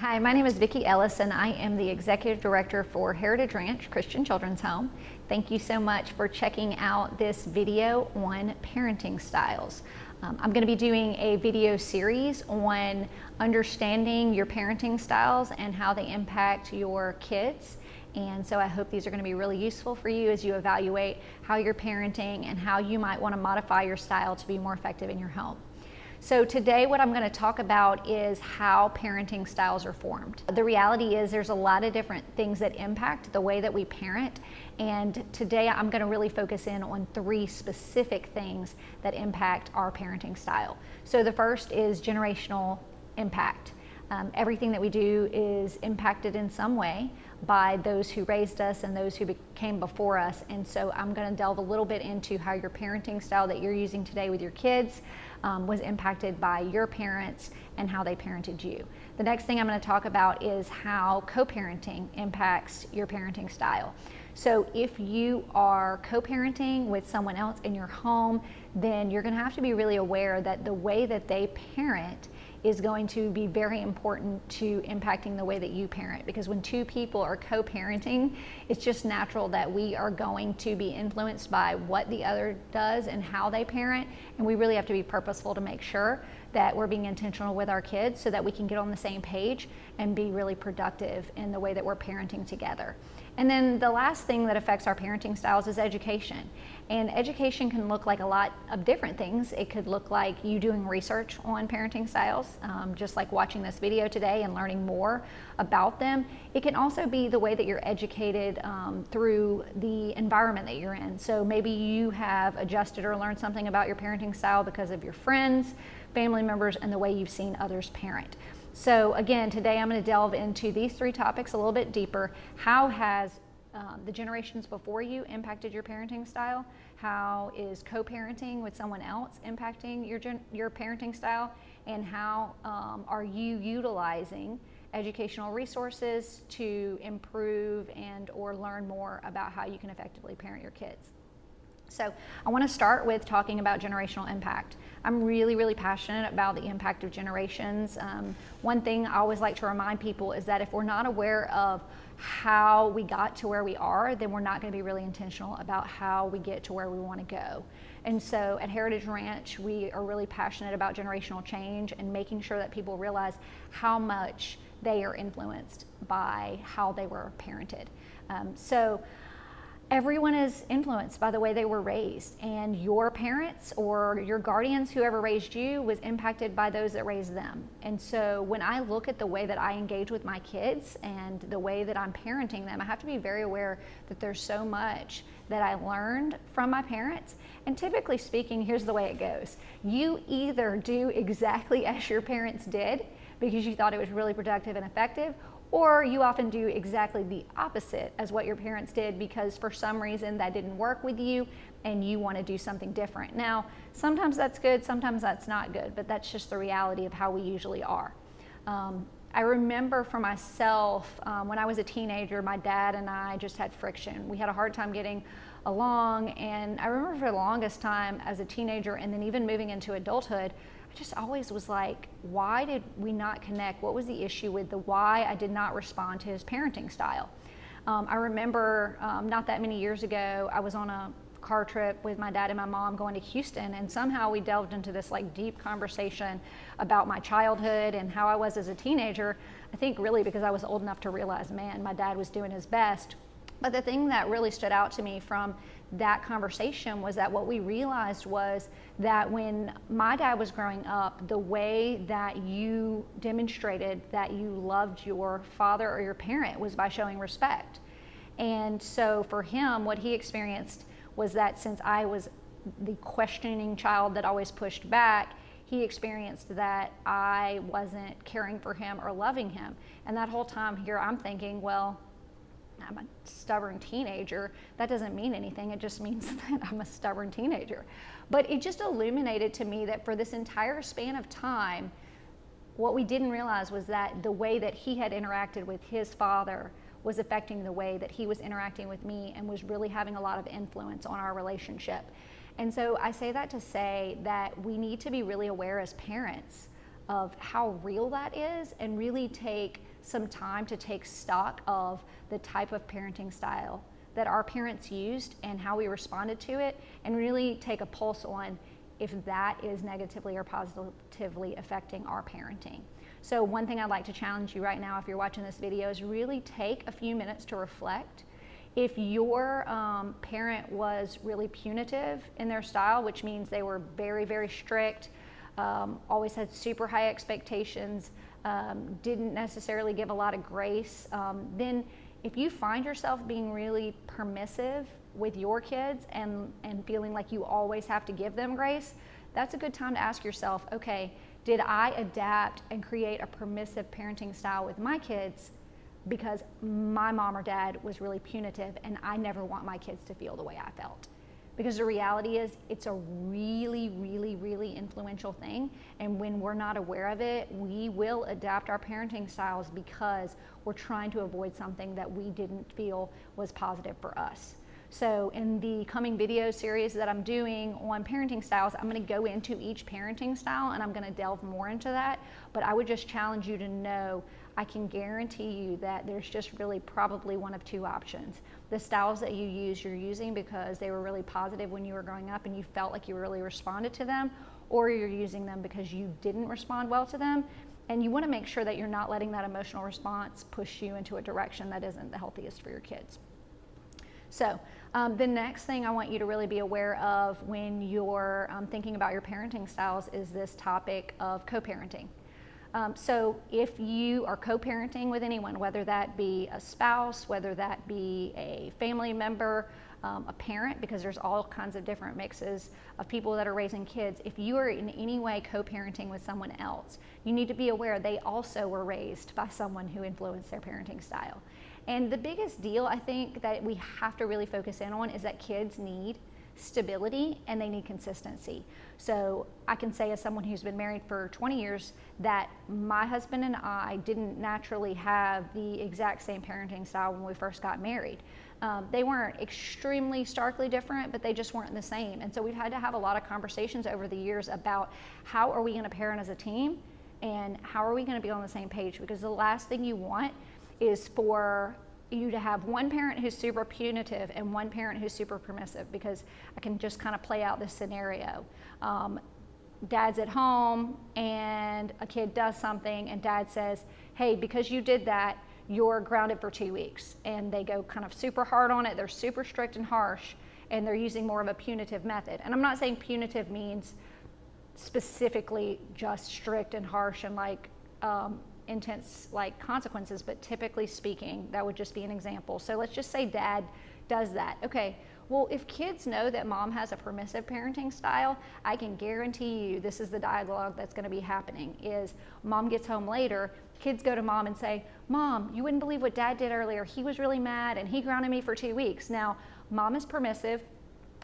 Hi, my name is Vicki Ellis and I am the Executive Director for Heritage Ranch Christian Children's Home. Thank you so much for checking out this video on parenting styles. I'm going to be doing a video series on understanding your parenting styles and how they impact your kids. And so I hope these are going to be really useful for you as you evaluate how you're parenting and how you might want to modify your style to be more effective in your home. So today what I'm going to talk about is how parenting styles are formed. The reality is there's a lot of different things that impact the way that we parent, and today I'm going to really focus in on three specific things that impact our parenting style. So the first is generational impact. Everything that we do is impacted in some way by those who raised us and those who came before us. And so I'm going to delve a little bit into how your parenting style that you're using today with your kids was impacted by your parents and how they parented you. The next thing I'm going to talk about is how co-parenting impacts your parenting style. So if you are co-parenting with someone else in your home, then you're going to have to be really aware that the way that they parent is going to be very important to impacting the way that you parent, because when two people are co-parenting, it's just natural that we are going to be influenced by what the other does and how they parent, and we really have to be purposeful to make sure that we're being intentional with our kids so that we can get on the same page and be really productive in the way that we're parenting together. And then the last thing that affects our parenting styles is education. And education can look like a lot of different things. It could look like you doing research on parenting styles, just like watching this video today and learning more about them. It can also be the way that you're educated through the environment that you're in. So maybe you have adjusted or learned something about your parenting style because of your friends, family members, and the way you've seen others parent. So again, today I'm going to delve into these three topics a little bit deeper. How has the generations before you impacted your parenting style? How is co-parenting with someone else impacting your parenting style? And how are you utilizing educational resources to improve and or learn more about how you can effectively parent your kids? So I want to start with talking about generational impact. I'm really passionate about the impact of generations. One thing I always like to remind people is that if we're not aware of how we got to where we are, then we're not going to be really intentional about how we get to where we want to go. And so at Heritage Ranch, we are really passionate about generational change and making sure that people realize how much they are influenced by how they were parented. Everyone is influenced by the way they were raised, and your parents or your guardians, whoever raised you, was impacted by those that raised them. And so when I look at the way that I engage with my kids and the way that I'm parenting them, I have to be very aware that there's so much that I learned from my parents. And typically speaking, here's the way it goes. You either do exactly as your parents did because you thought it was really productive and effective, or you often do exactly the opposite as what your parents did because for some reason that didn't work with you and you want to do something different. Now, sometimes that's good, sometimes that's not good, but that's just the reality of how we usually are. I remember for myself, when I was a teenager, my dad and I just had friction. We had a hard time getting along, and I remember for the longest time as a teenager and then even moving into adulthood, I just always was like, why did we not connect? What was the issue with the why I did not respond to his parenting style? I remember not that many years ago, I was on a car trip with my dad and my mom going to Houston, and somehow we delved into this like deep conversation about my childhood and how I was as a teenager. I think really because I was old enough to realize, man, my dad was doing his best. But the thing that really stood out to me from that conversation was that what we realized was that when my dad was growing up, the way that you demonstrated that you loved your father or your parent was by showing respect. And so for him, what he experienced was that since I was the questioning child that always pushed back, he experienced that I wasn't caring for him or loving him. And that whole time here, I'm thinking, well, I'm a stubborn teenager. That doesn't mean anything. It just means that I'm a stubborn teenager. But it just illuminated to me that for this entire span of time, what we didn't realize was that the way that he had interacted with his father was affecting the way that he was interacting with me and was really having a lot of influence on our relationship. And so I say that to say that we need to be really aware as parents of how real that is and really take some time to take stock of the type of parenting style that our parents used and how we responded to it, and really take a pulse on if that is negatively or positively affecting our parenting. So one thing I'd like to challenge you right now, if you're watching this video, is really take a few minutes to reflect. If your parent was really punitive in their style, which means they were very, very strict, always had super high expectations, didn't necessarily give a lot of grace, then if you find yourself being really permissive with your kids and feeling like you always have to give them grace, that's a good time to ask yourself, okay, did I adapt and create a permissive parenting style with my kids because my mom or dad was really punitive and I never want my kids to feel the way I felt? Because the reality is it's a really, really, really influential thing. And when we're not aware of it, we will adapt our parenting styles because we're trying to avoid something that we didn't feel was positive for us. So in the coming video series that I'm doing on parenting styles, I'm going to go into each parenting style and I'm going to delve more into that. But I would just challenge you to know, I can guarantee you that there's just really probably one of two options. The styles that you use, you're using because they were really positive when you were growing up and you felt like you really responded to them, or you're using them because you didn't respond well to them. And you want to make sure that you're not letting that emotional response push you into a direction that isn't the healthiest for your kids. So the next thing I want you to really be aware of when you're thinking about your parenting styles is this topic of co-parenting. So if you are co-parenting with anyone, whether that be a spouse, whether that be a family member, a parent, because there's all kinds of different mixes of people that are raising kids, if you are in any way co-parenting with someone else, you need to be aware they also were raised by someone who influenced their parenting style. And the biggest deal I think that we have to really focus in on is that kids need stability and they need consistency. So I can say, as someone who's been married for 20 years, that my husband and I didn't naturally have the exact same parenting style when we first got married. They weren't extremely starkly different, but they just weren't the same. And so we've had to have a lot of conversations over the years about how are we going to parent as a team and how are we going to be on the same page, because the last thing you want is for you to have one parent who's super punitive and one parent who's super permissive, because I can just kind of play out this scenario. Dad's at home and a kid does something and dad says, hey, because you did that, you're grounded for 2 weeks. And they go kind of super hard on it. They're super strict and harsh, and they're using more of a punitive method. And I'm not saying punitive means specifically just strict and harsh and like intense like consequences, but typically speaking, that would just be an example. So let's just say dad does that. Okay, well, if kids know that mom has a permissive parenting style, I can guarantee you this is the dialogue that's going to be happening. Is mom gets home later, kids go to mom and say, Mom, you wouldn't believe what dad did earlier. He was really mad and he grounded me for 2 weeks. Now, mom is permissive,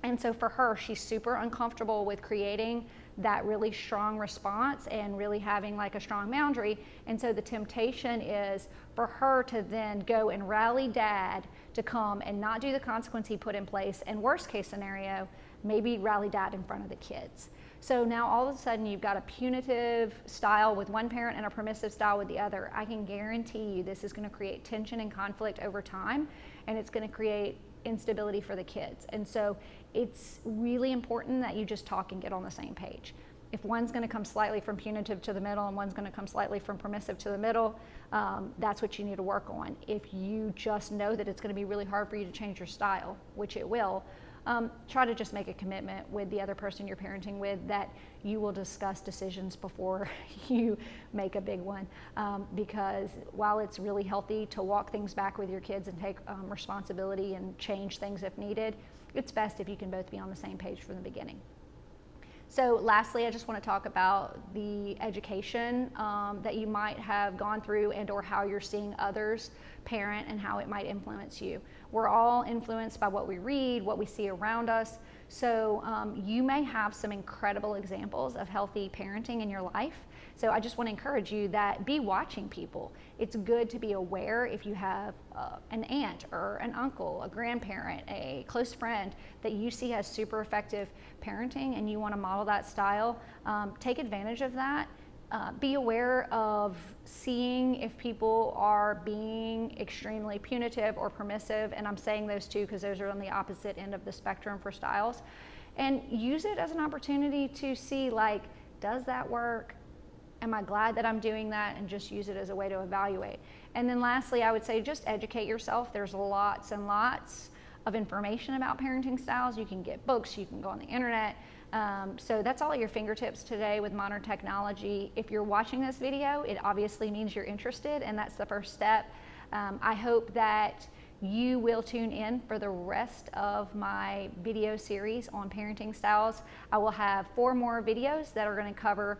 and so for her, she's super uncomfortable with creating that really strong response and really having like a strong boundary. And so the temptation is for her to then go and rally dad to come and not do the consequence he put in place, and worst case scenario, maybe rally dad in front of the kids. So now all of a sudden you've got a punitive style with one parent and a permissive style with the other. I can guarantee you this is going to create tension and conflict over time, and it's going to create instability for the kids. And so it's really important that you just talk and get on the same page. If one's going to come slightly from punitive to the middle and one's going to come slightly from permissive to the middle, that's what you need to work on. If you just know that it's going to be really hard for you to change your style, which it will, try to just make a commitment with the other person you're parenting with that you will discuss decisions before you make a big one. Because while it's really healthy to walk things back with your kids and take responsibility and change things if needed, it's best if you can both be on the same page from the beginning. So lastly, I just want to talk about the education that you might have gone through and or how you're seeing others parent and how it might influence you. We're all influenced by what we read, what we see around us. So you may have some incredible examples of healthy parenting in your life. So I just want to encourage you that be watching people. It's good to be aware if you have an aunt or an uncle, a grandparent, a close friend that you see has super effective parenting and you want to model that style. Take advantage of that. Be aware of seeing if people are being extremely punitive or permissive, and I'm saying those two because those are on the opposite end of the spectrum for styles. And use it as an opportunity to see, like, does that work? Am I glad that I'm doing that? And just use it as a way to evaluate. And then lastly, I would say just educate yourself. There's lots and lots of information about parenting styles. You can get books, you can go on the internet. So that's all at your fingertips today with modern technology. If you're watching this video, it obviously means you're interested, and that's the first step. I hope that you will tune in for the rest of my video series on parenting styles. I will have 4 more videos that are going to cover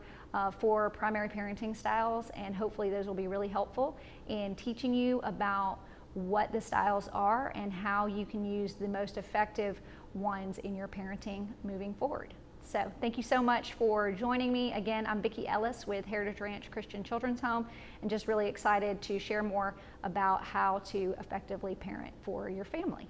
4 primary parenting styles, and hopefully those will be really helpful in teaching you about what the styles are and how you can use the most effective ones in your parenting moving forward. So thank you so much for joining me. Again, I'm Vicki Ellis with Heritage Ranch Christian Children's Home, and just really excited to share more about how to effectively parent for your family.